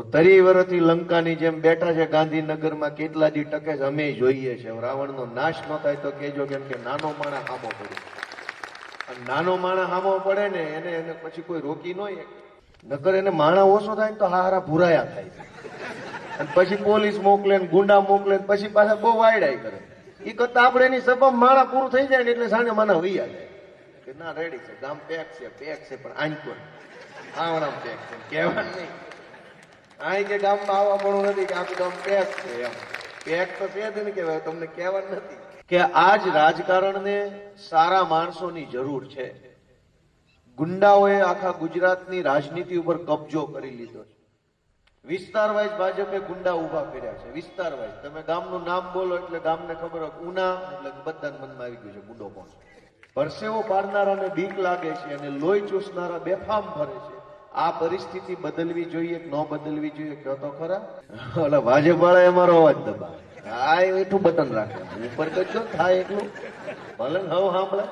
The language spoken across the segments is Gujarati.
તરી વર્ષથી લંકાની જેમ બેઠા છે ગાંધીનગરમાં, કેટલા દી ટકે છે અમે જોઈએ છે. રાવણનો નાશ ન થાય તો કેજો, કેમ કે નાનો માણસ હામો પડે, અને નાનો માણસ હામો પડે ને એને પછી કોઈ રોકી ન શકે. નકર એને માણસ ઓછો થાય ને તો હારા ભૂરાયા થાય, અને પછી પોલીસ મોકલે ને ગુંડા મોકલે ને પછી પાછા બહુ વાયડાઈ કરે. એ કરતા આપણે એની સભામાં માણસ પૂરું થઈ જાય ને એટલે સાને માના વૈયા જાય કે ના રેડી છે, ગામ પેક છે પણ આંચકો આવડા પેક છે કહેવાનું નહીં. આ કે ગામમાં આવવા પડવું નથી કે આપણું ગામ પેક છે, એમ પેક તો છે જ ને કહેવાય, તમને કહેવાનું નથી કે આજ રાજકારણને સારા માણસોની જરૂર છે. ગુંડાઓએ આખા ગુજરાતની રાજનીતિ ઉપર કબજો કરી લીધો છે. વિસ્તાર વાઇઝ ભાજપે ગુંડા ઉભા કર્યા છે. વિસ્તાર વાઇઝ તમે ગામનું નામ બોલો એટલે ગામને ખબર હોય, ઉના એટલે બધાના મનમાં આવી ગયું છે ગુંડો કોણ છે. પરસેવો પાડનારાને બીક લાગે છે અને લોહી ચૂસનારા બેફામ ફરે છે. આ પરિસ્થિતિ બદલવી જોઈએ કે ન બદલવી જોઈએ કહો તો ખરા. ઓલા ભાજપ વાળા અમારો અવાજ દબા, હા એટલું બટન રાખે ઉપર કરજો થાય એટલું ભલે હવે સાંભળે.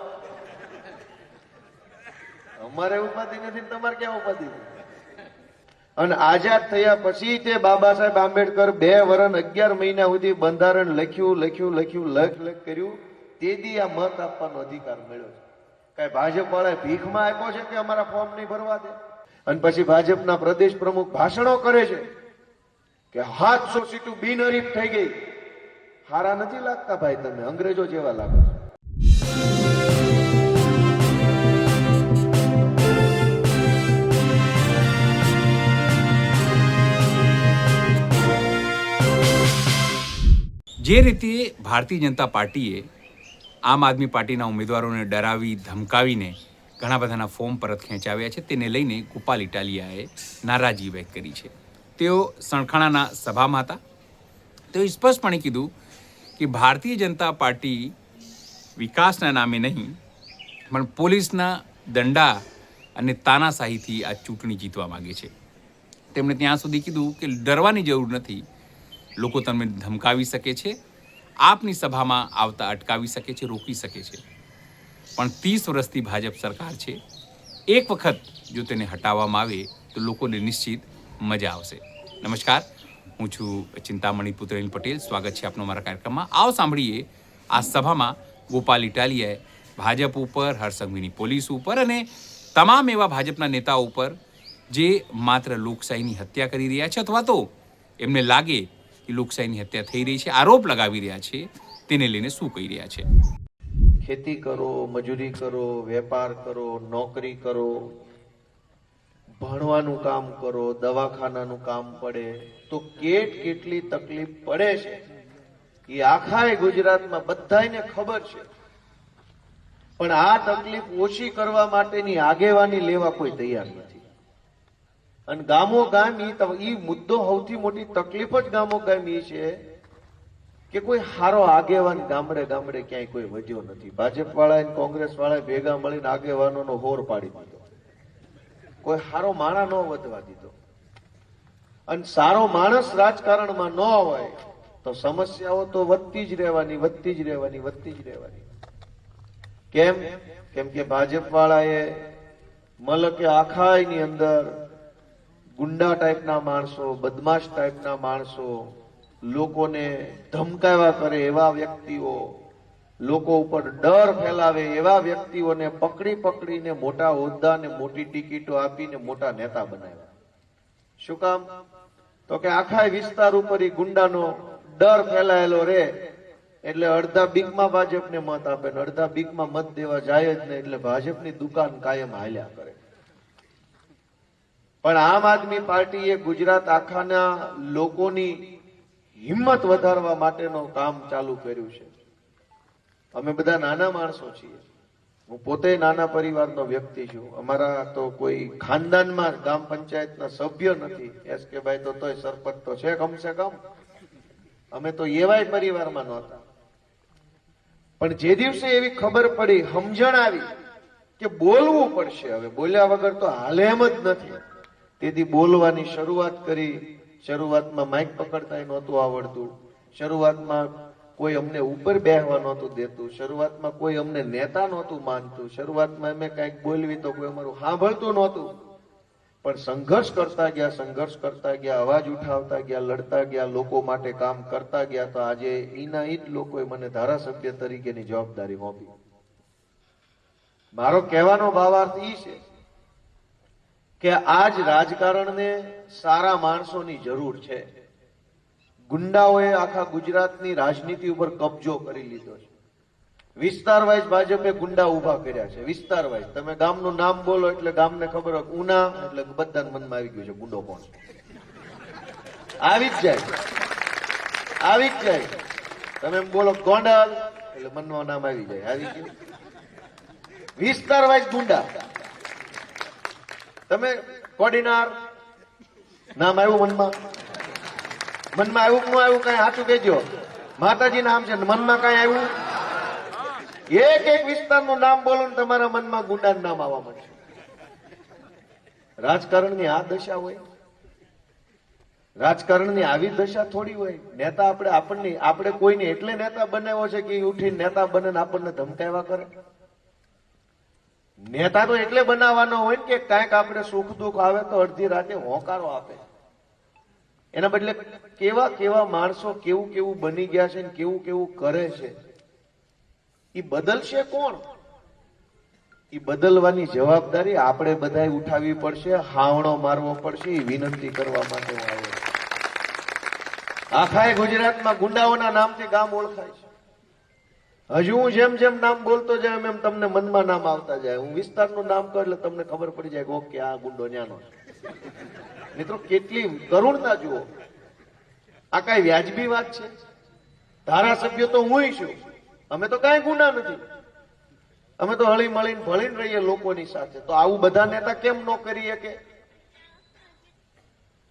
અમારે ઉપાધિ નથી, તમારે ક્યાં ઉપાધિ? અને આઝાદ થયા પછી તે બાબા સાહેબ આંબેડકર 2 વર્ષ 11 મહિના સુધી બંધારણ લખ કર્યું. તેથી આ મત આપવાનો અધિકાર મળ્યો છે. કઈ ભાજપ વાળા ભીખમાં આપ્યો છે કે અમારા ફોર્મ નહીં ભરવા દે? અને પછી ભાજપના પ્રદેશ પ્રમુખ ભાષણો કરે છે કે 700 સીટો બિનહરીફ થઈ ગઈ. હારા નથી લાગતા ભાઈ, તમે અંગ્રેજો જેવા લાગો છો. જે રીતે ભારતીય જનતા પાર્ટીએ આમ આદમી પાર્ટીના ઉમેદવારોને ડરાવી ધમકાવીને ઘણા બધાના ફોર્મ પરત ખેંચાવ્યા છે, તેને લઈને ગોપાલ ઇટાલિયાએ નારાજી વ્યક્ત કરી છે. તેઓ સણખાણાના સભામાં હતા. તેઓ સ્પષ્ટપણે કીધું કે ભારતીય જનતા પાર્ટી વિકાસના નામે નહીં પણ પોલીસના દંડા અને તાનાશાહીથી આ ચૂંટણી જીતવા માગે છે. તેમણે ત્યાં સુધી કીધું કે ડરવાની જરૂર નથી, લોકો તમને ધમકાવી શકે છે, આપની સભામાં આવતા અટકાવી શકે છે, રોકી શકે છે, પણ 30 વર્ષથી ભાજપ સરકાર છે. એક વખત જો તેને હટાવવામાં આવે તો લોકોને નિશ્ચિત મજા આવશે. નમસ્કાર, હું છું ચિંતામણી પુત્રેન પટેલ. સ્વાગત છે આપનો મારા કાર્યક્રમમાં. આવો સાંભળીએ આ સભામાં ગોપાલ ઇટાલિયાએ ભાજપ ઉપર, હર્ષસંઘવીની પોલીસ ઉપર અને તમામ એવા ભાજપના નેતાઓ ઉપર જે માત્ર લોકશાહીની હત્યા કરી રહ્યા છે અથવા તો એમને લાગે કે લોકશાહીની હત્યા થઈ રહી છે, આરોપ લગાવી રહ્યા છે, તેને લઈને શું કહી રહ્યા છે. ખેતી કરો, મજૂરી કરો, વેપાર કરો, નોકરી કરો, ભણવાનું કામ કરો, દવાખાનાનું કામ પડે તો કેટલી તકલીફ પડે છે એ આખા ગુજરાતમાં બધાને ખબર છે. પણ આ તકલીફ ઓછી કરવા માટેની આગેવાની લેવા કોઈ તૈયાર નથી. અને ગામો ગામ ઈ મુદ્દો સૌથી મોટી તકલીફ જ ગામો ગામ ઈ છે કે કોઈ હારો આગેવાન ગામડે ક્યાંય કોઈ વધ્યો નથી. ભાજપ વાળા અને કોંગ્રેસ વાળા ભેગા મળીને આગેવાનોનો હોર પાડી દીધો, કોઈ હારો માણા ન વધવા દીધો. અને સારો માણસ રાજકારણમાં ન હોય તો સમસ્યાઓ તો વધતી જ રહેવાની. કેમ કે ભાજપ વાળાએ મલકે આખાની અંદર ગુંડા ટાઈપના માણસો, બદમાશ ટાઈપના માણસો, લોકોને ધમકાવ્યા કરે એવા વ્યક્તિઓ, લોકો ઉપર ડર ફેલાવે એવા વ્યક્તિઓને પકડીને મોટા હોદ્દા ને મોટી ટિકિટો આપીને મોટા નેતા બનાવ્યા. શું કામ? તો કે આખા વિસ્તાર ઉપર ગુંડાનો ડર ફેલાયેલો રે એટલે અડધા બીકમાં ભાજપને મત આપે ને અડધા બીકમાં મત દેવા જાય જ નહીં, એટલે ભાજપની દુકાન કાયમ હાલ્યા કરે. પણ આમ આદમી પાર્ટીએ ગુજરાત આખાના લોકોની હિંમત વધારવા માટેનું કામ ચાલુ કર્યું છે. અમે બધા નાના માણસો છીએ, હું પોતે નાના પરિવારનો વ્યક્તિ છું. અમારા તો કોઈ ખાનદાનમાં ગ્રામ પંચાયતના સભ્ય નથી. એસ કે ભાઈ તો તોય સરપંચ તો છે કમસે કમ. અમે તો એવાય પરિવારમાં નહોતા. પણ જે દિવસે એવી ખબર પડી, સમજણ આવી કે બોલવું પડશે, હવે બોલ્યા વગર તો હાલે એમ જ નથી, તેથી બોલવાની શરૂઆત કરી. શરૂઆતમાં માઇક પકડતા નહોતું આવડતું, શરૂઆતમાં કોઈ અમને ઉપર બેહવા નહોતું દેતું, શરૂઆતમાં કોઈ અમને નેતા નહોતું માનતું, શરૂઆતમાં અમે કઈક બોલવી તો કોઈ અમારું સાંભળતું નહોતું. પણ સંઘર્ષ કરતા ગયા, અવાજ ઉઠાવતા ગયા, લડતા ગયા, લોકો માટે કામ કરતા ગયા, તો આજે એના જ લોકોએ મને ધારાસભ્ય તરીકેની જવાબદારી સોંપી. મારો કહેવાનો ભાવાર્થ એ છે કે આજ રાજકારણને સારા માણસોની જરૂર છે. ગુંડાઓએ આખા ગુજરાતની રાજનીતિ ઉપર કબજો કરી લીધો છે. વિસ્તાર વાઇઝ ભાજપે ગુંડા ઉભા કર્યા છે. વિસ્તાર વાઇઝ તમે ગામનું નામ બોલો એટલે ગામને ખબર હોય, ઉના એટલે બધાના મનમાં આવી ગયું છે ગુંડો કોણ. આવી જ જાય. તમે એમ બોલો ગોંડલ એટલે મનમાં નામ આવી જાય. આવી ગયું વિસ્તાર વાઇઝ ગુંડા. તમે કોડીનાર નામ આવ્યું મનમાં આવ્યું કે ન આવ્યું? કઈ સાચું કહેજો. માતાજી નામ છે મનમાં કઈ આવ્યું? એક વિસ્તારનું નામ બોલો ને તમારા મનમાં ગુંડાનું નામ આવવા મળશે. રાજકારણની આ દશા હોય? રાજકારણની આવી દશા થોડી હોય? નેતા આપણે કોઈને એટલે નેતા બનાવ્યો છે કે ઉઠીને નેતા બને ને આપણને ધમકાવ્યા કરે? નેતા તો એટલે બનાવવાનો હોય ને કે કાંઈક આપણે સુખ દુઃખ આવે તો અડધી રાતે હોંકારો આપે. એના બદલે કેવા કેવા માણસો કેવું કેવું બની ગયા છે ને કેવું કેવું કરે છે. એ બદલશે કોણ? એ બદલવાની જવાબદારી આપણે બધાએ ઉઠાવવી પડશે. હાવણો મારવો પડશે. એ વિનંતી કરવા માટે હું આવ્યો. આખા ગુજરાતમાં ગુંડાઓના નામથી ગામ ઓળખાય છે. હજુ હું જેમ જેમ નામ બોલતો જાય એમ તમને મનમાં નામ આવતા જાય. હું વિસ્તારનું નામ કહું એટલે તમને ખબર પડી જાય કે ઓકે આ ગુંડો ન્યાનો છે. મિત્રો કેટલી કરુણતા જુઓ. આ કઈ વ્યાજબી વાત છે? ધારાસભ્ય તો હું છું. અમે તો કઈ ગુના નથી. અમે તો હળી મળીને ભળીને રહીએ લોકોની સાથે. તો આવું બધા નેતા કેમ ન કરી શકે?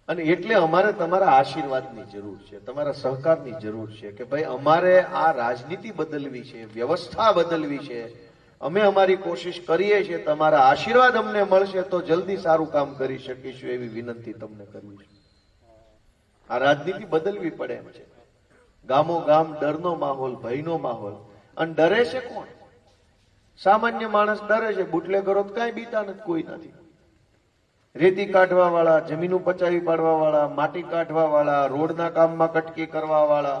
અને એટલે અમારે તમારા આશીર્વાદની જરૂર છે, તમારા સહકારની જરૂર છે કે ભાઈ અમારે આ રાજનીતિ બદલવી છે, વ્યવસ્થા બદલવી છે. અમે અમારી કોશિશ કરીએ છીએ. તમારા આશીર્વાદ અમને મળશે તો જલ્દી સારું કામ કરી શકીશું એવી વિનંતી તમને કરવી છે. આ રાજનીતિ બદલવી પડે એમ છે. ગામો ગામ ડરનો માહોલ, ભયનો માહોલ. અને ડરે છે કોણ? સામાન્ય માણસ ડરે છે. બુટલેગરો તો કઈ બીતા નથી, કોઈ નથી. રેતી કાઢવા વાળા, જમીનો પચાવી પાડવા વાળા, માટી કાઢવા વાળા, રોડના કામમાં કટકી કરવા વાળા,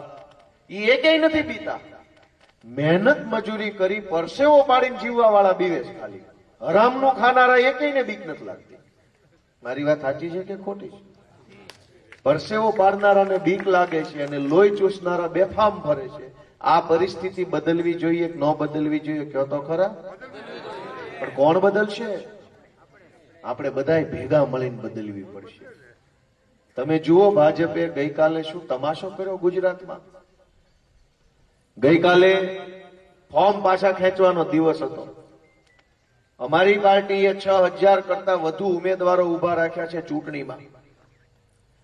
એ એકેય નથી બીતા. મહેનત મજૂરી કરી પરસેવો પાડીને જીવવા વાળા બીવે છે ખાલી. હરામનું ખાનારા એકેયને બીક નથી લાગતી. મારી વાત સાચી છે કે ખોટી છે? પરસેવો પાડનારાને બીક લાગે છે અને લોહી ચૂસનારા બેફામ ફરે છે. આ પરિસ્થિતિ બદલવી જોઈએ કે ન બદલવી જોઈએ? કહો તો ખરા. પણ કોણ બદલશે? આપણે બધા ભેગા મળીને બદલવી પડશે. તમે જુઓ ભાજપે ગઈકાલે શું તમાશો કર્યો ગુજરાતમાં. ગઈકાલે ફોર્મ પાછા ખેંચવાનો દિવસ હતો. અમારી પાર્ટીએ 6000 કરતા વધુ ઉમેદવારો ઉભા રાખ્યા છે ચૂંટણીમાં.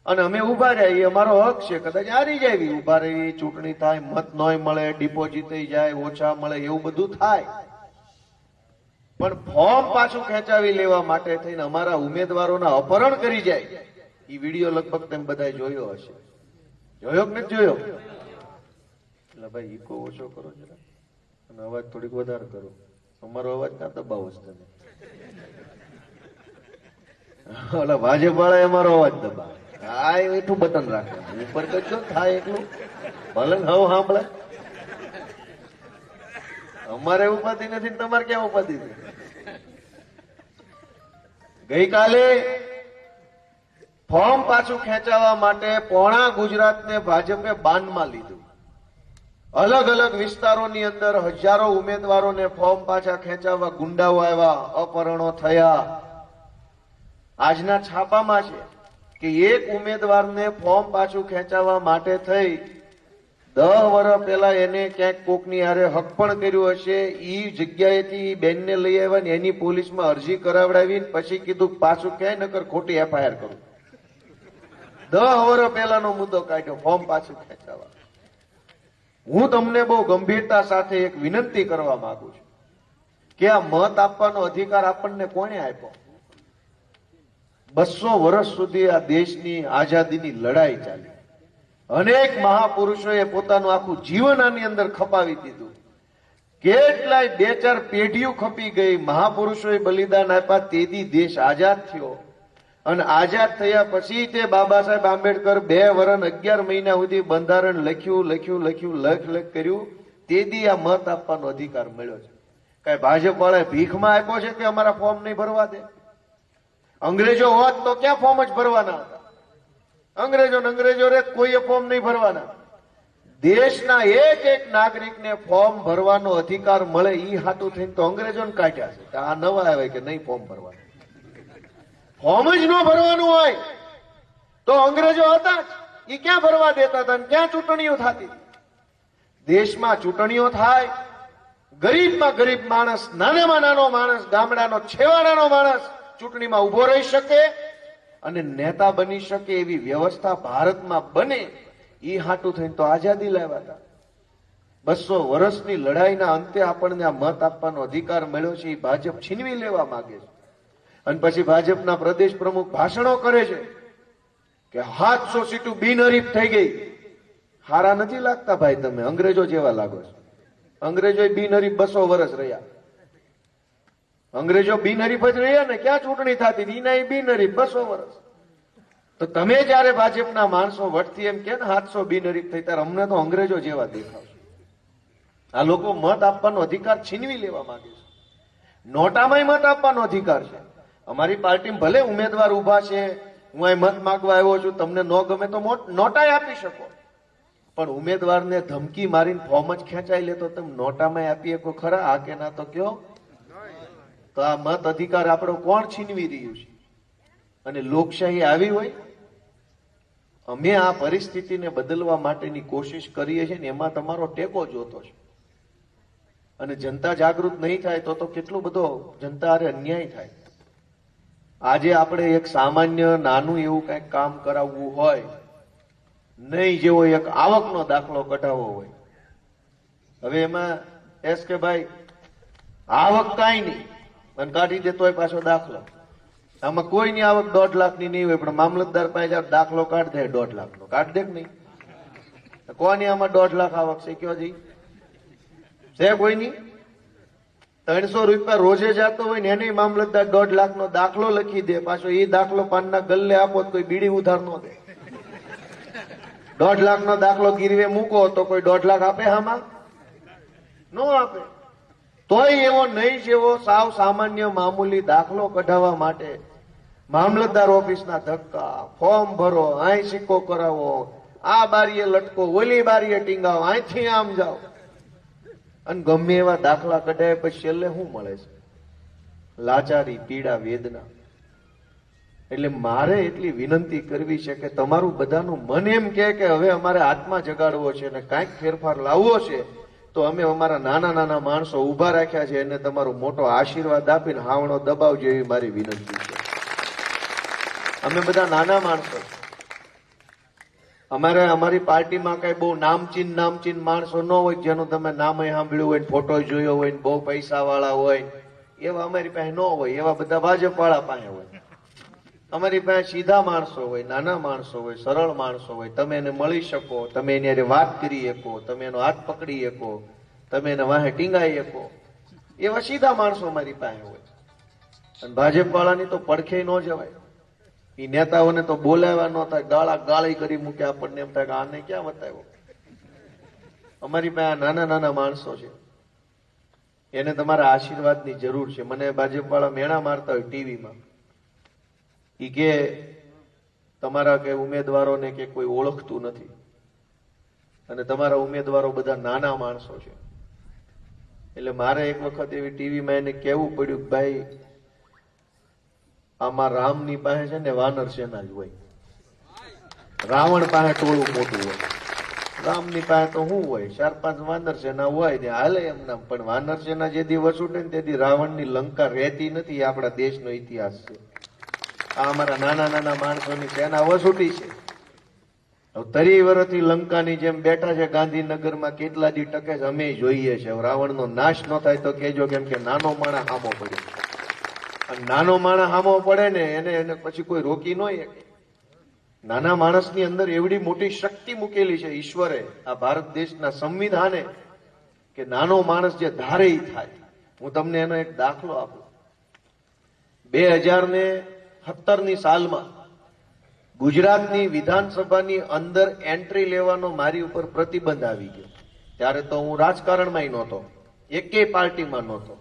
અને અમે ઉભા રહ્યા, એ અમારો હક છે. કદાચ હારી જાય, ઉભા રહી, ચૂંટણી થાય, મત નોય મળે, ડિપોઝિટ જાય, ઓછા મળે, એવું બધું થાય. પણ ફોર્મ પાછું ખેંચાવી લેવા માટે થઈને અમારા ઉમેદવારોના અપહરણ કરી જાય. એ વિડીયો લગભગ તમે બધા જોયો હશે. જોયો કે નથી જોયો? એટલે ભાઈ ઈકો ઓછો કરો જરા અને અવાજ થોડીક વધારે કરો. અમારો અવાજ ના દબાવો જ તમે. ઓલા ભાજપ વાળા અમારો અવાજ દબાવે. હા એટલું બટન રાખે ઉપર કરજો થાય એટલું ભલે હવે સાંભળે. અમારે ઉપાધિ નથી, તમારે ક્યાં ઉપાધિ છે? ગઈકાલે ફોર્મ પાછું ખેંચાવવા માટે પોણા ગુજરાતને ભાજપે બાનમાં લીધું. અલગ અલગ વિસ્તારોની અંદર હજારો ઉમેદવારોને ફોર્મ પાછા ખેંચાવવા ગુંડાઓ આવ્યા, અપહરણો થયા. આજના છાપામાં છે કે એક ઉમેદવારને ફોર્મ પાછું ખેંચાવવા માટે થઈ 10 વર્ષ પહેલા એને ક્યાંક કોકની હારે હક પણ કર્યું હશે. ઈ જગ્યાએથી બેનને લઈ આવ્યા ને એની પોલીસમાં અરજી કરાવડાવી પછી કીધું પાછું ક્યાંય નકર ખોટી એફઆઈઆર કરું. 10 વર્ષ પહેલાનો મુદ્દો કાઢ્યો ફોર્મ પાછું ખેંચાવવા. હું તમને બહુ ગંભીરતા સાથે એક વિનંતી કરવા માંગુ છું કે આ મત આપવાનો અધિકાર આપણને કોણે આપ્યો? 200 વર્ષ સુધી આ દેશની આઝાદીની લડાઈ ચાલી. અનેક મહાપુરુષોએ પોતાનું આખું જીવન આની અંદર ખપાવી દીધું. કેટલાય 2-4 પેઢીઓ ખપી ગઈ. મહાપુરુષોએ બલિદાન આપ્યા, તેથી દેશ આઝાદ થયો. અને આઝાદ થયા પછી તે બાબા સાહેબ આંબેડકર 2 વર્ષ 11 મહિના સુધી બંધારણ લખ કર્યું. તેથી આ મત આપવાનો અધિકાર મળ્યો છે. કઈ ભાજપ વાળાએ ભીખમાં આપ્યો છે કે અમારા ફોર્મ નહીં ભરવા દે? અંગ્રેજો હોત તો ક્યાં ફોર્મ જ ભરવાના હતા? અંગ્રેજો રે કોઈએ ફોર્મ નહીં ભરવાના. દેશના એક નાગરિકને ફોર્મ ભરવાનો અધિકાર મળે ઈ હાટું થઈને તો અંગ્રેજોને કાઢ્યા છે. આ નવા આવે કે નહીં ફોર્મ ભરવાનું. ફોર્મ જ ન ભરવાનું હોય તો અંગ્રેજો હતા જ. ઈ ક્યાં ભરવા દેતા હતા? ક્યાં ચૂંટણીઓ થતી? દેશમાં ચૂંટણીઓ થાય, ગરીબમાં ગરીબ માણસ, નાનામાં નાનો માણસ, ગામડાનો છેવાડાનો માણસ ચૂંટણીમાં ઉભો રહી શકે અને નેતા બની શકે એવી વ્યવસ્થા ભારતમાં બને. ઈ હાટું થઈને તો આઝાદી લાવ્યા હતા. 200 વર્ષની લડાઈના અંતે આપણને આ મત આપવાનો અધિકાર મળ્યો છે. એ ભાજપ છીનવી લેવા માંગે છે. અને પછી ભાજપના પ્રદેશ પ્રમુખ ભાષણો કરે છે કે 700 સીટો બિનહરીફ થઈ ગઈ. હારા નથી લાગતા ભાઈ, તમે અંગ્રેજો જેવા લાગો છો. અંગ્રેજો બિનહરીફ 200 વર્ષ રહ્યા. અંગ્રેજો બિનહરીફ જ રહ્યા ને, ક્યાં ચૂંટણી થતી હતી? એના બિનહરીફ 200 વર્ષ. તો તમે જયારે ભાજપના માણસો વટથી એમ કે ને 700 બિનહરીફ થઈ, ત્યારે અમને તો અંગ્રેજો જેવા દેખાવશે. આ લોકો મત આપવાનો અધિકાર છીનવી લેવા માંગે છે. નોટામાં મત આપવાનો અધિકાર છે. અમારી પાર્ટી ભલે ઉમેદવાર ઉભા છે, હું અહીં મત માંગવા આવ્યો છું, તમને ન ગમે તો નોટાય આપી શકો, પણ ઉમેદવારને ધમકી મારીને ફોર્મ જ ખેંચાઈ લે તો તમે નોટામાં આપી શકો ખરા? હા કે ના તો કયો? તો આ મત અધિકાર આપણો કોણ છીનવી રહ્યું છે? અને લોકશાહી આવી હોય? અમે આ પરિસ્થિતિને બદલવા માટેની કોશિશ કરીએ છીએ ને એમાં તમારો ટેકો જોતો છે. અને જનતા જાગૃત નહીં થાય તો કેટલો બધો જનતા હારે અન્યાય થાય. આજે આપણે એક સામાન્ય નાનું એવું કઈક કામ કરાવવું હોય, નહીં જેવો એક આવકનો દાખલો કઢાવવો હોય, હવે એમાં એસ કે ભાઈ આવક કાંઈ નહીં અને કાઢી દે તોય પાછો દાખલો. આમાં કોઈની આવક 1.5 લાખની નહીં હોય, પણ મામલતદાર પાસે દાખલો કાઢ દે 1.5 લાખનો. કાઢ દે કે નહીં? કોની આમાં 1.5 લાખ આવક છે? કયો જી છે? કોઈની 300 રૂપિયા રોજે જતો હોય ને એને મામલતદાર 1.5 લાખનો દાખલો લખી દે. પાછો એ દાખલો પાનના ગલ્લે આપો તો કોઈ બીડી ઉધાર ન દે. 1.5 લાખનો દાખલો ગીરવે મૂકો તો કોઈ 1.5 લાખ આપે? આમાં ન આપે. તોય એવો નહીં જેવો સાવ સામાન્ય મામૂલી દાખલો કઢાવવા માટે મામલતદાર ઓફિસના ધક્કા, ફોર્મ ભરો, અહીં સિક્કો કરાવો, આ બારીએ લટકો, ઓલી બારીએ ટીંગાવો, અહીંથી આમ જાઓ, અને ગમે એવા દાખલા કઢાય પછી છેલ્લે શું મળે છે? લાચારી, પીડા, વેદના. એટલે મારે એટલી વિનંતી કરવી છે કે તમારું બધાનું મન એમ કે હવે અમારે આત્મા જગાડવો છે અને કાંઈક ફેરફાર લાવવો છે, તો અમે અમારા નાના નાના માણસો ઉભા રાખ્યા છે એને તમારો મોટો આશીર્વાદ આપીને હાવણો દબાવજો એવી મારી વિનંતી છે. અમે બધા નાના માણસો છે. અમારી પાર્ટીમાં કઈ બહુ નામચીન માણસો ન હોય જેનું તમે નામ સાંભળ્યું હોય, ફોટો જોયો હોય, બહુ પૈસા વાળા હોય, એવા અમારી પાસે ન હોય. એવા બધા ભાજપ વાળા પાસે હોય. અમારી પાસે સીધા માણસો હોય, નાના માણસો હોય, સરળ માણસો હોય. તમે એને મળી શકો, તમે એની હારે વાત કરી શકો, તમે એનો હાથ પકડી શકો, તમે એને વાહે ટીંગાઈ શકો, એવા સીધા માણસો અમારી પાસે હોય. અને ભાજપ વાળાની તો પડખે ન જવાય. એ નેતાઓને તો બોલાવ્યા ન થાય, ગાળી કરી મૂકે. આપણને એમ થાય કે આને ક્યાં બતાવ્યો. અમારી પાસે નાના નાના માણસો છે, એને તમારા આશીર્વાદની જરૂર છે. મને ભાજપ વાળા મેણા મારતા હોય ટીવીમાં, ઈ કે તમારા કે ઉમેદવારોને કે કોઈ ઓળખતું નથી, અને તમારા ઉમેદવારો બધા નાના માણસો છે. એટલે મારે એક વખત એવી ટીવીમાં એને કહેવું પડ્યું કે ભાઈ આમાં રામની પાસે છે ને વાનર સેના જ હોય. રાવણ પાસે ટોળું મોટું હોય, રામની પાસે તો શું હોય? 4-5 વાનર સેના હોય ને હાલે એમના. પણ વાનર સેના જે દી વસૂટે ને તે દી રાવણની લંકા રહેતી નથી. એ આપણા દેશનો ઇતિહાસ છે. આ અમારા નાના નાના માણસોની સેના વસૂટી છે. 30 વર્ષથી લંકાની જેમ બેઠા છે ગાંધીનગરમાં. કેટલા દી ટકે છે અમે જોઈએ છે. રાવણનો નાશ ન થાય તો કેજો, કેમ કે નાનો માણસ હામો પડ્યો. અને નાનો માણસ હામો પડે ને એને પછી કોઈ રોકી ન શકે. નાના માણસની અંદર એવડી મોટી શક્તિ મૂકેલી છે ઈશ્વરે, આ ભારત દેશના સંવિધાને, કે નાનો માણસ જે ધારે ઈ થાય. હું તમને એનો એક દાખલો આપું. 2017ની સાલમાં ગુજરાતની વિધાનસભાની અંદર એન્ટ્રી લેવાનો મારી ઉપર પ્રતિબંધ આવી ગયો. ત્યારે તો હું રાજકારણમાં નહોતો, એકેય પાર્ટીમાં નહોતો.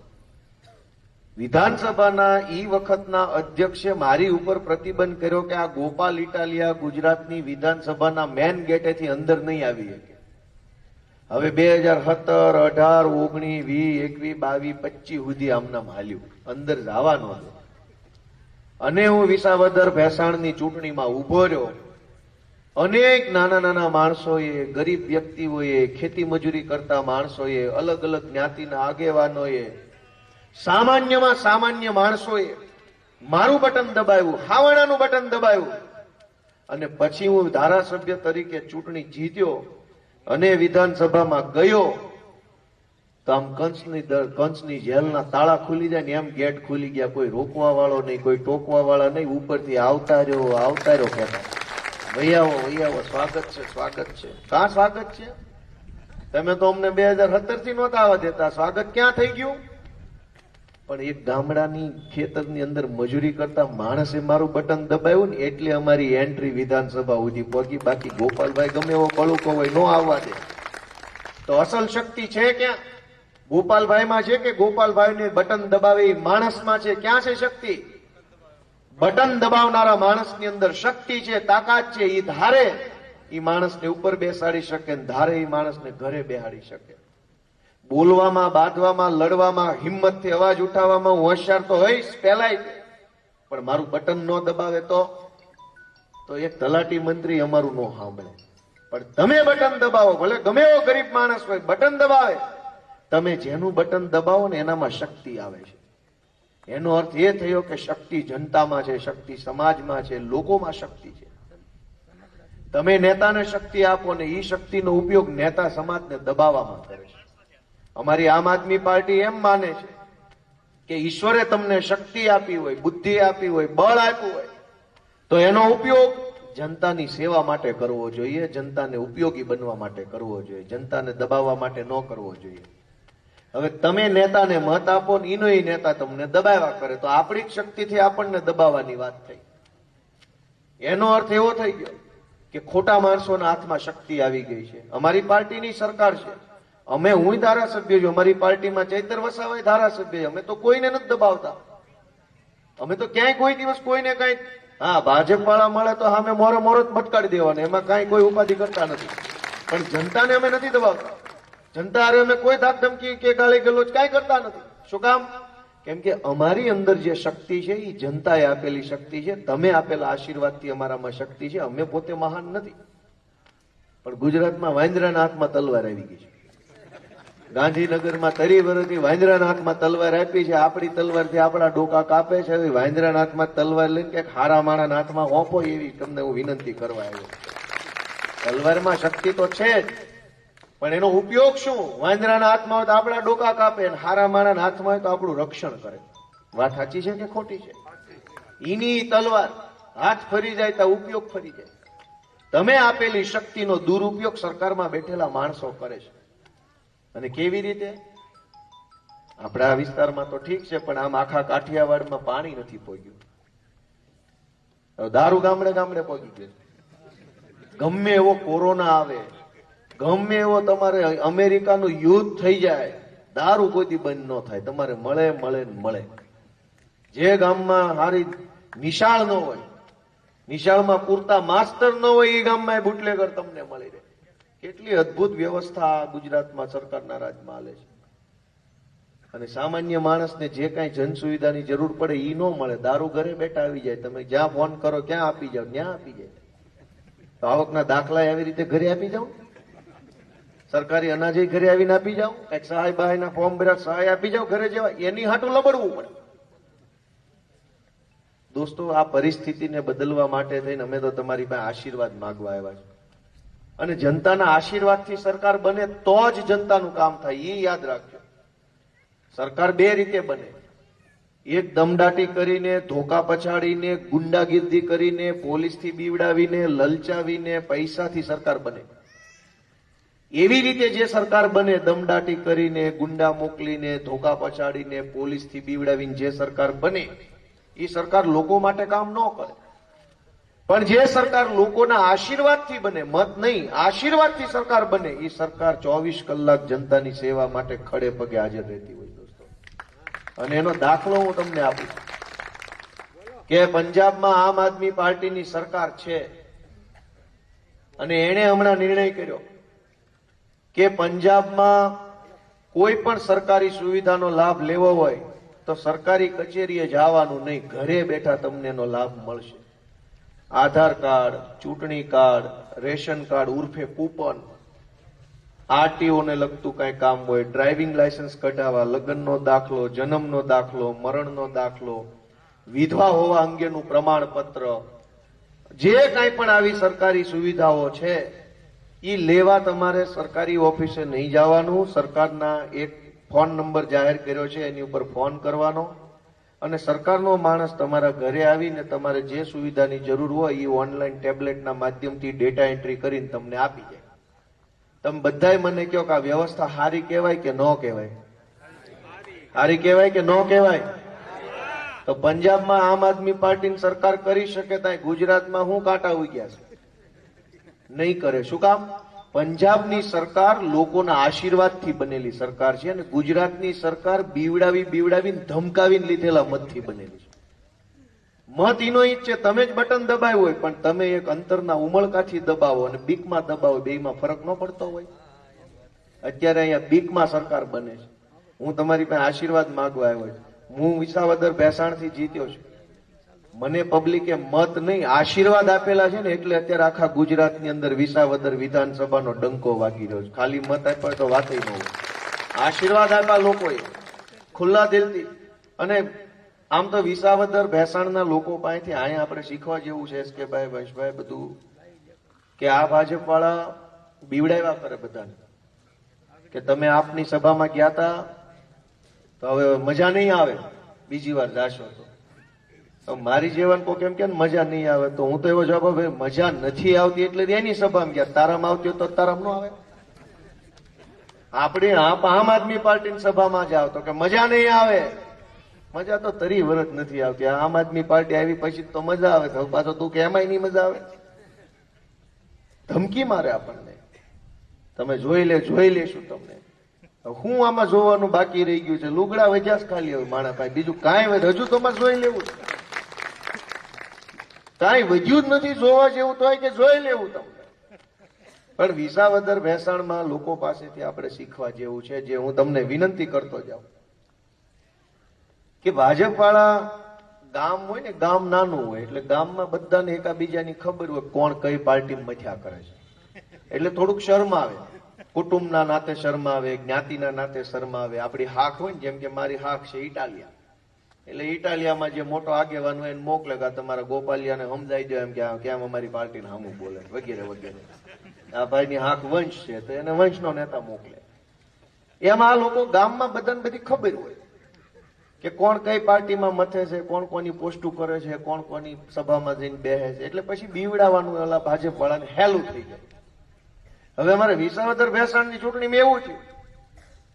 વિધાનસભાના ઈ વખતના અધ્યક્ષે મારી ઉપર પ્રતિબંધ કર્યો કે આ ગોપાલ ઇટાલિયા ગુજરાતની વિધાનસભાના મેન ગેટેથી અંદર નહીં આવી શકે. હવે 2017, 18, 19, 20, 21, 22, 25 સુધી આમનામ હાલ્યું, અંદર જવા ન દે. અને હું વિસાવદર ભેસાણની ચૂંટણીમાં ઉભો રહ્યો. અનેક નાના નાના માણસોએ, ગરીબ વ્યક્તિઓએ, ખેતી મજૂરી કરતા માણસોએ, અલગ અલગ જ્ઞાતિના આગેવાનોએ, સામાન્યમાં સામાન્ય માણસોએ મારું બટન દબાવ્યું, હાવાણાનું બટન દબાવ્યું. અને પછી હું ધારાસભ્ય તરીકે ચૂંટણી જીત્યો અને વિધાનસભામાં ગયો તો આમ કંસની જેલના તાળા ખુલી જાય ને એમ ગેટ ખુલી ગયા. કોઈ રોકવા વાળો નહીં, કોઈ ટોકવા વાળા નહીં. ઉપરથી આવતા રહ્યો કહેતા, વૈયાવો, સ્વાગત છે, સ્વાગત છે. કાં સ્વાગત છે? તમે તો અમને 2017 થી નહોતા આવવા દેતા. સ્વાગત ક્યાં થઈ ગયું? પણ એક ગામડાની ખેતરની અંદર મજૂરી કરતા માણસે મારું બટન દબાવ્યું ને એટલે અમારી એન્ટ્રી વિધાનસભા સુધી પહોંચી. બાકી ગોપાલભાઈ ગમે એવો બળુકો હોય, નો આવવા દે. તો અસલ શક્તિ છે ક્યાં? ગોપાલભાઈમાં છે કે ગોપાલભાઈને બટન દબાવે એ માણસમાં છે? ક્યાં છે શક્તિ? બટન દબાવનારા માણસની અંદર શક્તિ છે, તાકાત છે. એ ધારે એ માણસને ઉપર બેસાડી શકે, ધારે એ માણસને ઘરે બેહાડી શકે. બોલવામાં, બાંધવામાં, લડવામાં, હિંમતથી અવાજ ઉઠાવવામાં હું હોશિયાર તો હોઈશ પહેલાય, પણ મારું બટન ન દબાવે તો એક તલાટી મંત્રી અમારું નો સાંભળે. પણ તમે બટન દબાવો, ભલે ગમે એવો ગરીબ માણસ હોય, બટન દબાવે. તમે જેનું બટન દબાવો ને એનામાં શક્તિ આવે છે. એનો અર્થ એ થયો કે શક્તિ જનતામાં છે, શક્તિ સમાજમાં છે, લોકોમાં શક્તિ છે. તમે નેતાને શક્તિ આપો ને એ શક્તિનો ઉપયોગ નેતા સમાજને દબાવવામાં કરે છે. અમારી આમ આદમી પાર્ટી એમ માને છે કે ઈશ્વરે તમને શક્તિ આપી હોય, બુદ્ધિ આપી હોય, બળ આપ્યું હોય તો એનો ઉપયોગ જનતાની સેવા માટે કરવો જોઈએ, જનતાને ઉપયોગી બનવા માટે કરવો જોઈએ, જનતાને દબાવવા માટે ન કરવો જોઈએ. હવે તમે નેતાને મત આપો ને એનો એ નેતા તમને દબાવ્યા કરે તો આપણી જ શક્તિથી આપણને દબાવવાની વાત થઈ. એનો અર્થ એવો થઈ ગયો કે ખોટા માણસોના હાથમાં શક્તિ આવી ગઈ છે. અમારી પાર્ટીની સરકાર છે, હું ધારાસભ્ય છું, અમારી પાર્ટીમાં ચૈતર વસાવાય ધારાસભ્ય. અમે તો કોઈને નથી દબાવતા. અમે તો ક્યાંય કોઈ દિવસ કોઈને કઈ, હા ભાજપ વાળા મળે તો સામે મોરો જ ભટકાડી દેવાનો, એમાં કઈ કોઈ ઉપાધિ કરતા નથી. પણ જનતાને અમે નથી દબાવતા. જનતા હારે અમે કોઈ ધાક ધમકી કે ગાળી ગલોચ કાંઈ કરતા નથી. શું કામ? કેમ કે અમારી અંદર જે શક્તિ છે એ જનતાએ આપેલી શક્તિ છે. તમે આપેલા આશીર્વાદથી અમારામાં શક્તિ છે. અમે પોતે મહાન નથી. પણ ગુજરાતમાં વાંદરાના હાથમાં તલવાર આવી ગઈ છે. ગાંધીનગરમાં 30 વર્ષથી વાંદરાના હાથમાં તલવાર આપી છે. આપણી તલવારથી આપણા ડોકા કાપે છે. હવે વાંદરાના હાથમાં તલવાર લઈને ક્યાંક હારા માણાના હાથમાં ઓપો એવી તમને હું વિનંતી કરવા આવ્યો. તલવારમાં શક્તિ તો છે જ, પણ એનો ઉપયોગ શું? વાંદરાના હાથમાં હોય તો આપણા ડોકા કાપે, અને હારા માણાના હાથમાં હોય તો આપણું રક્ષણ કરે. વાત સાચી છે કે ખોટી છે? એની તલવાર હાથ ફરી જાય તો ઉપયોગ ફરી જાય. તમે આપેલી શક્તિનો દુરુપયોગ સરકારમાં બેઠેલા માણસો કરે છે. અને કેવી રીતે? આપણા વિસ્તારમાં તો ઠીક છે, પણ આમ આખા કાઠિયાવાડમાં પાણી નથી પહોંચ્યું. દારૂ ગામડે ગામડે પહોંચી ગયો. ગમે એવો કોરોના આવે, ગમે એવો તમારે અમેરિકાનું યુદ્ધ થઈ જાય, દારૂ કોઈથી બંધ ન થાય. તમારે મળે. જે ગામમાં સારી નિશાળ ન હોય, નિશાળમાં પૂરતા માસ્ટર ન હોય, એ ગામમાં બુટલેગર તમને મળી રહે. કેટલી અદભુત વ્યવસ્થા ગુજરાતમાં સરકારના રાજમાં હાલે છે. અને સામાન્ય માણસને જે કાંઈ જન સુવિધાની જરૂર પડે એ ન મળે. દારૂ ઘરે બેઠા આવી જાય. તમે જ્યાં ફોન કરો ક્યાં આપી જાવ, ત્યાં આપી જાય. તો આવકના દાખલા એવી રીતે ઘરે આપી જાવ, સરકારી અનાજે ઘરે આવીને આપી જાવ, કઈક સહાય બહાયના ફોર્મ ભર્યા સહાય આપી જાવ ઘરે જેવા. એની હાટું લબડવું પડે. દોસ્તો, આ પરિસ્થિતિને બદલવા માટે થઈને અમે તો તમારી પાસે આશીર્વાદ માંગવા આવ્યા છે. અને જનતાના આશીર્વાદથી સરકાર બને તો જ જનતાનું કામ થાય. એ યાદ રાખજો. સરકાર બે રીતે બને. એક દમદાટી કરીને, ધોકા પછાડીને, ગુંડાગીર્દી કરીને, પોલીસથી બીવડાવીને, લલચાવીને, પૈસાથી સરકાર બને. એવી રીતે જે સરકાર બને, દમદાટી કરીને, ગુંડા મોકલીને, ધોકા પછાડીને, પોલીસથી બીવડાવીને જે સરકાર બને, એ સરકાર લોકો માટે કામ ન કરે. પણ જે સરકાર લોકોના આશીર્વાદથી બને, મત નહીં આશીર્વાદથી સરકાર બને, એ સરકાર 24 કલાક જનતાની સેવા માટે ખડે પગે હાજર રહેતી હોય દોસ્તો. અને એનો દાખલો હું તમને આપું કે પંજાબમાં આમ આદમી પાર્ટીની સરકાર છે અને એણે હમણાં નિર્ણય કર્યો કે પંજાબમાં કોઈ પણ સરકારી સુવિધાનો લાભ લેવો હોય તો સરકારી કચેરીએ જવાનું નહીં, ઘરે બેઠા તમને એનો લાભ મળશે. આધાર કાર્ડ, ચૂંટણી કાર્ડ, રેશન કાર્ડ ઉર્ફે કૂપન, આરટીઓ ને લગતું કઈ કામ હોય, ડ્રાઇવિંગ લાયસન્સ કઢાવવા, લગ્નનો દાખલો, જન્મનો દાખલો, મરણનો દાખલો, વિધવા હોવા અંગેનું પ્રમાણપત્ર, જે કાંઈ પણ આવી સરકારી સુવિધાઓ છે એ લેવા તમારે સરકારી ઓફિસે નહીં જવાનું. સરકારના એક ફોન નંબર જાહેર કર્યો છે, એની ઉપર ફોન કરવાનો અને સરકારનો માણસ તમારા ઘરે આવીને તમારે જે સુવિધાની જરૂર હોય એ ઓનલાઈન ટેબ્લેટના માધ્યમથી ડેટા એન્ટ્રી કરીને તમને આપી જાય. તમે બધાય મને કહો કે આ વ્યવસ્થા સારી કહેવાય કે ન કહેવાય? સારી કહેવાય કે ન કહેવાય? તો પંજાબમાં આમ આદમી પાર્ટીની સરકાર કરી શકે ત્યાં ગુજરાતમાં હું કાંટા ઉગ્યા છે? નહીં કરે. શું કામ? પંજાબની સરકાર લોકોના આશીર્વાદથી બનેલી સરકાર છે અને ગુજરાતની સરકાર બીવડાવીને ધમકાવીને લીધેલા મતથી બનેલી છે. મત ઈનો ઈ જ છે, તમે જ બટન દબાવ્યું હોય પણ તમે એક અંતરના ઉમળકાથી દબાવો અને બીકમાં દબાવો, બેમાં ફરક ન પડતો હોય. અત્યારે અહીંયા બીકમાં સરકાર બને છે. હું તમારી પાસે આશીર્વાદ માંગવા આવ્યો છું. હું વિસાવદર ભેસાણથી જીત્યો છું. મને પબ્લિકે મત નહીં આશીર્વાદ આપેલા છે ને એટલે અત્યારે આખા ગુજરાતની અંદર વિસાવદર વિધાનસભાનો ડંકો વાગી રહ્યો છે. ખાલી મત આપ્યા તો વાત ન હોય, આશીર્વાદ આપ્યા લોકોએ ખુલ્લા દિલથી. અને આમ તો વિસાવદર ભેસાણના લોકો પાસેથી અહીંયા આપણે શીખવા જેવું છે કે ભાઈ વંશભાઈ બધું કે આ ભાજપ વાળા બીવડાવ્યા કરે બધાને કે તમે આપની સભામાં ગયા હતા તો હવે મજા નહીં આવે, બીજી વાર જાશો તો મારી જીવન કો કેમ કે મજા નહીં આવે તો હું તો એવો જવાબ આપે મજા નથી આવતી એટલે એની સભામાં ગયા, તારામાં આવતી હોય તો તારામાં ન આવે. આપણે આમ આદમી પાર્ટીની સભામાં જાવ તો કે મજા નહીં આવે. મજા તો તરી વરત નથી આવતી. આમ આદમી પાર્ટી આવી પછી તો મજા આવે, તો પાછો તું કે એમાંય નહીં મજા આવે. ધમકી મારે આપણને, તમે જોઈ લેશું તમને. હું આમાં જોવાનું બાકી રહી ગયું છે, લુગડા વજાસ ખાલી હવે માણા ભાઈ, બીજું કાંઈ હજુ તો મારે જોઈ લેવું છે. કાંઈ વધ્યું જ નથી જોવા જેવું તો હોય કે જોઈ લેવું તમને. પણ વિસાવદર ભેસાણમાં લોકો પાસેથી આપણે શીખવા જેવું છે, જે હું તમને વિનંતી કરતો જાઉં કે ભાજપ વાળા ગામ હોય ને, ગામ નાનું હોય એટલે ગામમાં બધાને એકાબીજાની ખબર હોય કોણ કઈ પાર્ટી મથ્યા કરે છે, એટલે થોડુંક શરમ આવે. કુટુંબના નાતે શરમ આવે, જ્ઞાતિના નાતે શરમ આવે. આપણી હાક હોય ને, જેમ કે મારી હાક છે ઇટાલિયા, એટલે ઇટાલિયામાં જે મોટો આગેવાન હોય એને મોકલે કે તમારા ગોપાલિયાને સમજાઈ દો એમ કે કેમ અમારી પાર્ટીને સામું બોલે વગેરે વગેરે. આ ભાઈની હાક વંશ છે તો એને વંશનો નેતા મોકલે. એમાં આ લોકો ગામમાં બધાને બધી ખબર હોય કે કોણ કઈ પાર્ટીમાં મથે છે, કોણ કોની પોસ્ટું કરે છે, કોણ કોની સભામાં જઈને બેસે છે. એટલે પછી બીવડાવવાનું ઓલા ભાજપ વાળાને હેલું થઈ જાય. હવે અમારે વિસાવદર ભેસાણની ચૂંટણીમાં એવું થયું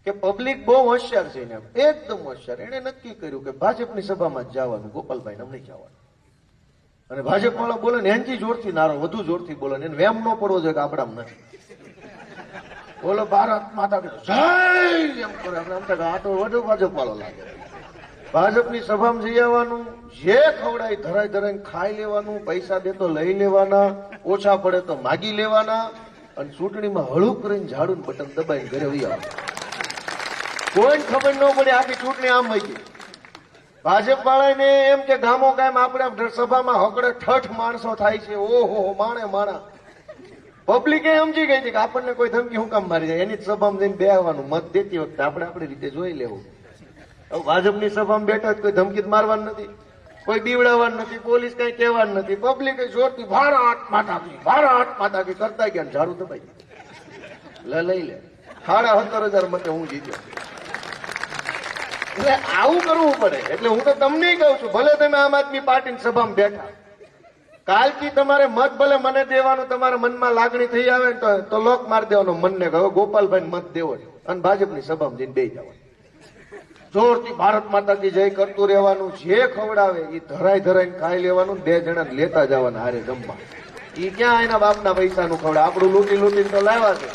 કે પબ્લિક બહુ હોશિયાર છે, એને એકદમ હોશિયાર. એને નક્કી કર્યું કે ભાજપની સભામાં જ જવાનું, ગોપાલભાઈ નહીં જવાનું. અને ભાજપ વાળા બોલે ને એનથી જોરથી નારો, વધુ જોરથી બોલે ને વેમ ન પડવો જોઈએ કે આપણામાં નથી. બોલો ભારત માતા જય એમ કરે, આ તો વધુ ભાજપ વાળો લાગે. ભાજપની સભામાં જઈ આવવાનું, જે ખવડાય ધરાય ધરાઈને ખાઈ લેવાનું, પૈસા દે તો લઈ લેવાના, ઓછા પડે તો માગી લેવાના, અને ચૂંટણીમાં હળું કરીને ઝાડું બટન દબાઈને ઘરે વહી આવે. કોઈ ખબર ન પડે આખી ચૂંટણી આમ વહી ગઈ. ભાજપ વાળાને એમ કે ગામો ગામ આપણે સભામાં હકડે ઠઠ માણસો થાય છે, ઓહો માણા. પબ્લિકે સમજી ગઈ હતી કે આપણને કોઈ ધમકી હું કામ મારી જાય, એની જ સભામાં જઈને બેહવાનું. મત દેતી વખતે આપણે આપણી રીતે જોઈ લેવું. ભાજપની સભામાં બેઠા કોઈ ધમકી મારવાનું નથી, કોઈ બીવડાવવાનું નથી, પોલીસ કઈ કહેવાનું નથી. પબ્લિક જોરથી ભારત માતા કી કરતા ગયા, ઝાડુ દબાઈ લઈ લે. 17,500 મતે હું જીત્યો. એટલે આવું કરવું પડે. એટલે હું તો તમને કહું છું, ભલે તમે આમ આદમી પાર્ટીની સભામાં બેઠા, કાલથી તમારે મત ભલે મને દેવાનું, તમારા મનમાં લાગણી થઈ આવે તો લોક મારી દેવાનો મનને, હવે ગોપાલભાઈ મત દેવો છે અને ભાજપની સભામાં જઈને બેસી જવાનું. જોરથી ભારત માતા કી જય કરતું રહેવાનું, જે ખવડાવે એ ધરાઈ ધરાઈને ખાઈ લેવાનું, 2 જણા લેતા જવાના હારે જમવા. ઈ ક્યાં એના બાપના પૈસાનું ખવડાવે, આપણું લૂંટી લૂંટીને તો લાવ્યા છે.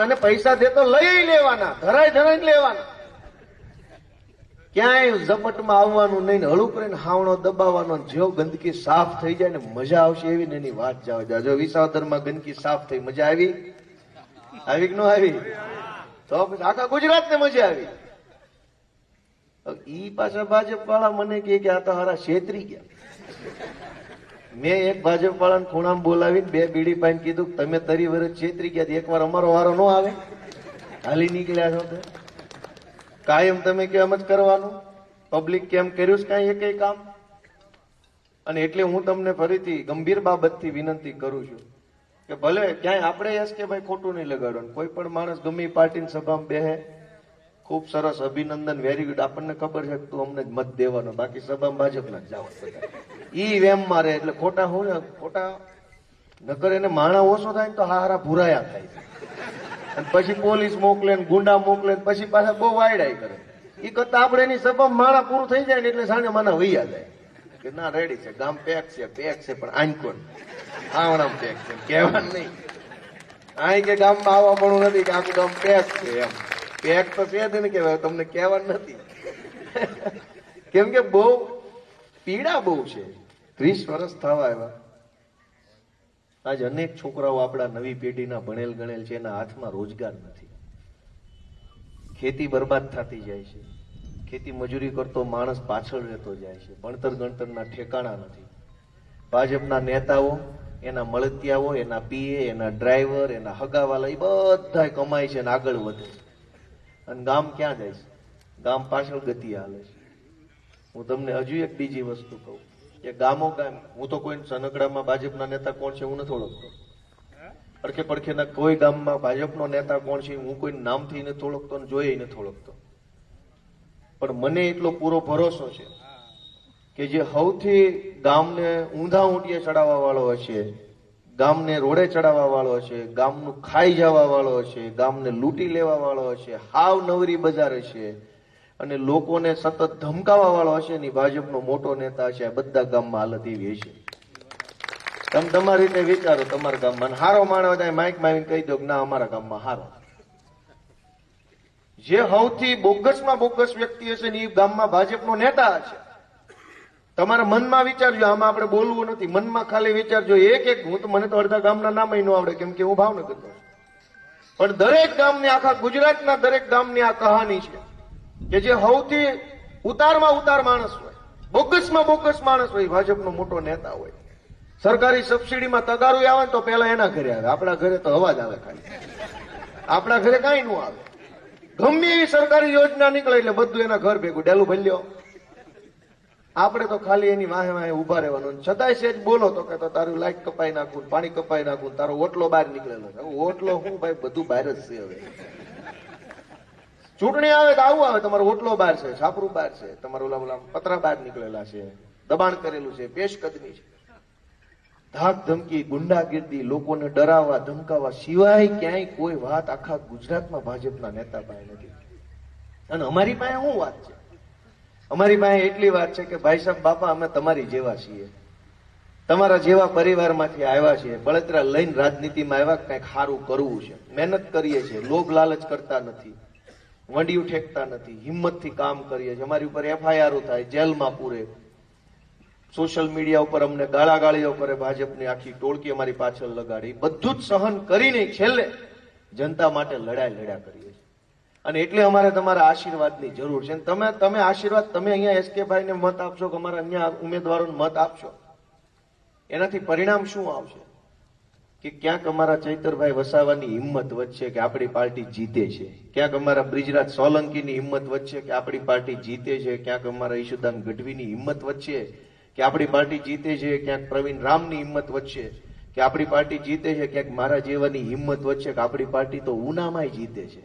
અને પૈસા દે તો લઈ લેવાના, ધરાઈ ધરાઈને લેવાના. ક્યાંય ઝપટમાં આવવાનું નહીં, હળું કરીને હાવણો દબાવવાનો. જો ગંદકી સાફ થઈ જાય ને મજા આવશે એવી ને એની વાત જાવ. જો વિસાવદરમાં ગંદકી સાફ થઈ, મજા આવી? આવી કે ન આવી? તો પછી આખા ગુજરાતને મજા આવી. ઈ પાછા ભાજપ વાળા મને કે આ તો હારા છેતરી ગયા. મેં એક ભાજપ વાળાને ખૂણામાં બોલાવીને 2 બીડી પાઈને કીધું, તમે 30 વર્ષ છેતરી ગયા, એકવાર અમારો વારો ન આવે? હાલી નીકળ્યા છો તો કાયમ તમે કેમ જ કરવાનું? પબ્લિક કેમ કર્યું છે કાંઈ એક કામ? અને એટલે હું તમને ફરીથી ગંભીર બાબતથી વિનંતી કરું છું કે ભલે ક્યાંય આપણે એસ કે ભાઈ ખોટું નહીં લગાડવાનું. કોઈ પણ માણસ ગમે એ પાર્ટીની સભામાં બેહે, ખૂબ સરસ, અભિનંદન, વેરી ગુડ, આપણને ખબર છે કે તું અમને જ મત દેવાનો, બાકી સભામાં ભાજપના જ જાવ. ઈ વેમ મારે એટલે ખોટા હું ખોટા નકર એને માણા ઓછો થાય ને તો હારા ભૂરાયા થાય છે. અને પછી પોલીસ મોકલે ને ગુંડા મોકલે ને પછી પાછા બહુ વાયડાઈ કરે. ઈ કરતા આપણે એની સભામાં માણા પૂરું થઈ જાય ને એટલે સાંજે માના વૈયા જાય કે ના રેડી છે, ગામ પેક છે પણ આંકોન આવણામ પેક છે કહેવાનું નહીં. આઈ કે ગામમાં આવવા પણ નથી કે આખું ગામ પેક છે. એમ પેક તો છે જ ને કહેવાય, તમને કહેવાનું નથી. કેમ કે બહુ પીડા બહુ છે. 30 વર્ષ થવા આવ્યા, આજ અનેક છોકરાઓ આપણા નવી પેઢીના ભણેલ ગણેલ છે, એના હાથમાં રોજગાર નથી. ખેતી બરબાદ થતી જાય છે, ખેતી મજૂરી કરતો માણસ પાછળ રહેતો જાય છે, ભણતર ગણતરના ઠેકાણા નથી. ભાજપના નેતાઓ, એના મળતિયાઓ, એના પીએ, એના ડ્રાઈવર, એના હગાવાલા, એ બધા કમાય છે અને આગળ વધે છે. અને ગામ ક્યાં જાય છે? ગામ પાછળ ગતિ હાલે છે. હું તમને હજુ એક બીજી વસ્તુ કહું કે ગામો ગામ, હું તો કોઈ સનગડામાં ભાજપના નેતા કોણ છે હું નથી ઓળખતો, પડખે પડખેના કોઈ ગામમાં ભાજપનો નેતા કોણ છે હું કોઈ નામથી નથી ઓળખતો અને જોઈએ નથી ઓળખતો. પણ મને એટલો પૂરો ભરોસો છે કે જે સૌથી ગામને ઊંધા ઊંટિએ ચડાવવા વાળો હશે, ગામને રોડે ચડાવવા વાળો હશે, ગામનું ખાઈ જવા વાળો હશે, ગામને લૂંટી લેવા વાળો હશે, હાવ નવરી બજાર હશે અને લોકોને સતત ધમકાવવા વાળો હશે ને ભાજપનો મોટો નેતા છે. આ બધા ગામમાં હાલત એવી હશે. તમે તમારી રીતે વિચારો, તમારા ગામમાં હારો માણસ હોય માઇક માં કહી દો કે ના અમારા ગામમાં હારો. જે સૌથી બોગસમાં બોગસ વ્યક્તિ હશે ને એ ગામમાં ભાજપનો નેતા હશે. તમારા મનમાં વિચારજો, આમાં આપણે બોલવું નથી, મનમાં ખાલી વિચારજો એક એક. હું તો મને તો અડધા ગામના નામ ન આવડે કેમ કે હું ભાવનગર નો. પણ દરેક ગામની, આખા ગુજરાતના દરેક ગામની આ કહાની છે કે જે સૌથી ઉતારમાં ઉતાર માણસ હોય, બોગસમાં બોગસ માણસ હોય, ભાજપનો મોટો નેતા હોય. સરકારી સબસિડીમાં તગારું આવે ને તો પેલા એના ઘરે આવે, આપણા ઘરે તો અવાજ આવે ખાલી, આપણા ઘરે કઈ નું આવે. ગમે એવી સરકારી યોજના નીકળે એટલે બધું એના ઘર ભેગું ડેલું ભલ્યો. આપણે તો ખાલી એની વાહે વાહે ઉભા રહેવાનું. છતાંય સેજ બોલો તો કે તારું લાઈટ કપાઈ નાખું, પાણી કપાઈ નાખું, તારો ઓટલો બહાર નીકળેલો છે. ઓટલો હું ભાઈ બધું બહાર જ છે. હવે ચૂંટણી આવે તો આવું આવે, તમારો ઓટલો બહાર છે, છાપરું બહાર છે, તમારું ઓલા પતરા બહાર નીકળેલા છે, દબાણ કરેલું છે, પેશકદમી છે. ધાક ધમકી, ગુંડાગીર્દી, લોકોને ડરાવવા ધમકાવવા સિવાય ક્યાંય કોઈ વાત આખા ગુજરાતમાં ભાજપના નેતા પાસે નથી. અને અમારી પાસે શું વાત છે? અમારી પાસે એટલી વાત છે કે ભાઈ સાહેબ બાપા અમે તમારી જેવા છીએ, તમારા જેવા પરિવારમાંથી આવ્યા છીએ, બળતરા લઈને રાજનીતિમાં આવ્યા, કંઈક સારું કરવું છે, મહેનત કરીએ છીએ, લોભ લાલચ કરતા નથી, વંડિયું ઠેકતા નથી, હિંમતથી કામ કરીએ છીએ. અમારી ઉપર FIR થાય, જેલમાં પૂરે, સોશિયલ મીડિયા ઉપર અમને ગાળાગાળીઓ કરે, ભાજપની આખી ટોળકી અમારી પાછળ લગાડી, બધું જ સહન કરીને છેલ્લે જનતા માટે લડ્યા કરીએ છીએ. અને એટલે અમારે તમારા આશીર્વાદની જરૂર છે. તમે આશીર્વાદ, તમે અહીંયા SK ભાઈને મત આપશો કે અમારા અન્ય ઉમેદવારોને મત આપશો, એનાથી પરિણામ શું આવશે કે ક્યાંક અમારા ચૈતરભાઈ વસાવાની હિંમત વધશે કે આપણી પાર્ટી જીતે છે, ક્યાંક અમારા બ્રિજરાજ સોલંકીની હિંમત વધશે કે આપણી પાર્ટી જીતે છે, ક્યાંક અમારા ઈશુદાન ગઢવીની હિંમત વધશે કે આપણી પાર્ટી જીતે છે, ક્યાંક પ્રવીણ રામની હિંમત વધશે કે આપણી પાર્ટી જીતે છે, ક્યાંક મારા જેવાની હિંમત વધશે કે આપણી પાર્ટી તો ઉનામાંય જીતે છે.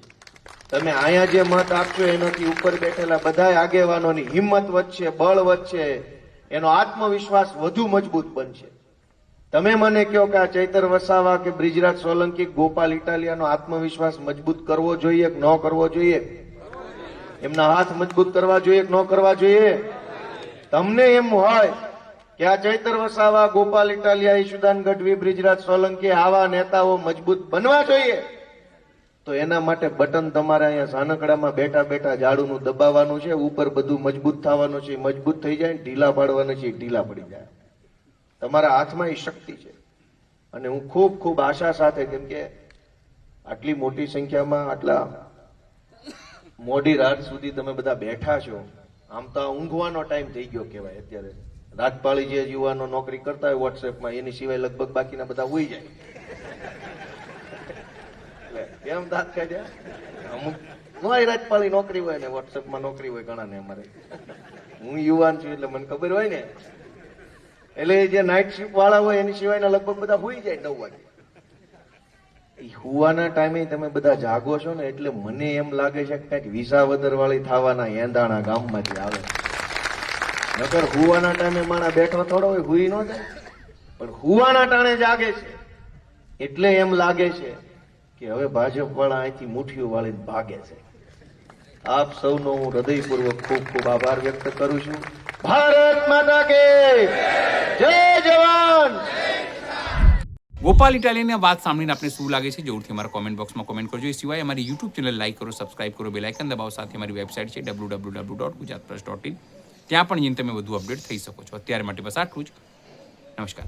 તમે અહીંયા જે મત આપશો એનાથી ઉપર બેઠેલા બધા આગેવાનોની હિંમત વધશે, બળ વધશે, એનો આત્મવિશ્વાસ વધુ મજબૂત બનશે. તમે મને કહો કે આ ચૈતર વસાવા કે બ્રિજરાજ સોલંકી, ગોપાલ ઇટાલિયાનો આત્મવિશ્વાસ મજબૂત કરવો જોઈએ કે ન કરવો જોઈએ? એમના હાથ મજબૂત કરવા જોઈએ કે ન કરવા જોઈએ? તમને એમ હોય કે આ ચૈતર વસાવા, ગોપાલ ઇટાલિયા, ઈશુદાન ગઢવી, બ્રિજરાજ સોલંકી આવા નેતાઓ મજબૂત બનવા જોઈએ, તો એના માટે બટન તમારે અહીંયા સાનકડામાં બેઠા બેઠા ઝાડુનું દબાવવાનું છે. ઉપર બધું મજબૂત થવાનું છે. મજબૂત થઈ જાય, ઢીલા પાડવાના છે, ઢીલા પડી જાય. તમારા હાથમાં એ શક્તિ છે. અને હું ખૂબ ખૂબ આશા સાથે, કેમ કે આટલી મોટી સંખ્યામાં આટલા મોડી રાત સુધી તમે બધા બેઠા છો. આમ તો ઊંઘવાનો ટાઈમ થઈ ગયો કહેવાય અત્યારે. રાજપાળી જે યુવાનો નોકરી કરતા હોય વોટ્સએપમાં, એની સિવાય લગભગ બાકીના બધા ઉઈ જાય. કેમ દાંત કાઢ્યા? અમુક નોય રાજપાળી નોકરી હોય ને વોટ્સએપમાં નોકરી હોય ઘણા ને. અમારે હું યુવાન છું એટલે મને ખબર હોય ને. એટલે જે નાઇટ શિફ્ટ વાળા હોય એની સિવાયના લગભગ બધા હુઈ જાય 9 વાગે. હુવાના ટાઈમે તમે બધા જાગો છો ને, એટલે મને એમ લાગે છે કે કઈક વિસાવદર વાળી થવાના એંધાણા ગામમાંથી આવે. નકર હુવાના ટાઈમે માણા બેઠો થોડો હોય, હુઈ ન જાય. પણ હુવાના ટાણે જાગે છે એટલે એમ લાગે છે કે હવે ભાજપ વાળા અહીંથી મુઠ્ઠીઓ વાળીને ભાગે છે. આપ સૌનો હું હૃદયપૂર્વક ખૂબ ખૂબ આભાર વ્યક્ત કરું છું. ભારત માતા કે જય જવાન. ગોપાલ ઇટાલિયાની વાત સાંભળીને આપને શું લાગે છે જરૂરથી અમારા કોમેન્ટ બોક્સમાં કોમેન્ટ કરજો. એ સિવાય અમારી યુટ્યુબ ચેનલ લાઈક કરો, સબસ્ક્રાઇબ કરો, બેલ આઇકન દબાવો. સાથે અમારી વેબસાઇટ છે www.gujaratpress.in. ત્યાં પણ જઈને તમે વધુ અપડેટ થઈ શકો છો. અત્યારે માટે બસ આટલું જ. નમસ્કાર.